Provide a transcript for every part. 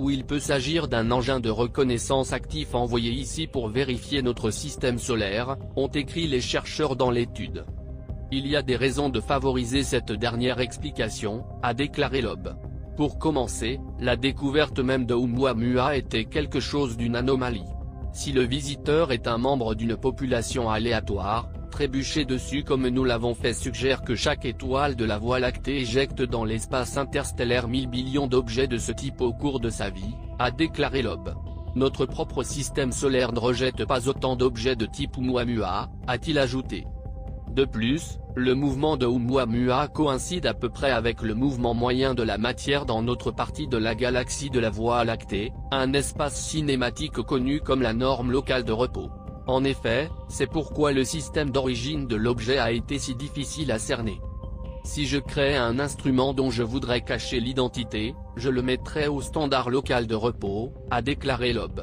ou il peut s'agir d'un engin de reconnaissance actif envoyé ici pour vérifier notre système solaire, ont écrit les chercheurs dans l'étude. Il y a des raisons de favoriser cette dernière explication, a déclaré Loeb. Pour commencer, la découverte même de Oumuamua était quelque chose d'une anomalie. Si le visiteur est un membre d'une population aléatoire, trébucher dessus comme nous l'avons fait suggère que chaque étoile de la Voie lactée éjecte dans l'espace interstellaire 1000 billions d'objets de ce type au cours de sa vie, a déclaré Loeb. Notre propre système solaire ne rejette pas autant d'objets de type Oumuamua, a-t-il ajouté. De plus, le mouvement de Oumuamua coïncide à peu près avec le mouvement moyen de la matière dans notre partie de la galaxie de la Voie lactée, un espace cinématique connu comme la norme locale de repos. En effet, c'est pourquoi le système d'origine de l'objet a été si difficile à cerner. Si je crée un instrument dont je voudrais cacher l'identité, je le mettrai au standard local de repos, a déclaré Loeb.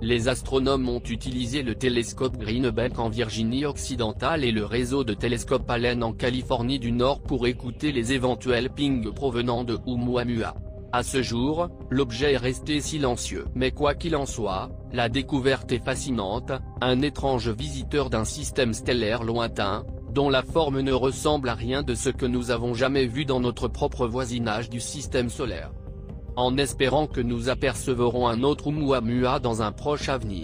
Les astronomes ont utilisé le télescope Greenbank en Virginie occidentale et le réseau de télescopes Allen en Californie du Nord pour écouter les éventuels pings provenant de Oumuamua. À ce jour, l'objet est resté silencieux. Mais quoi qu'il en soit, la découverte est fascinante, un étrange visiteur d'un système stellaire lointain, dont la forme ne ressemble à rien de ce que nous avons jamais vu dans notre propre voisinage du système solaire. En espérant que nous apercevrons un autre Oumuamua dans un proche avenir.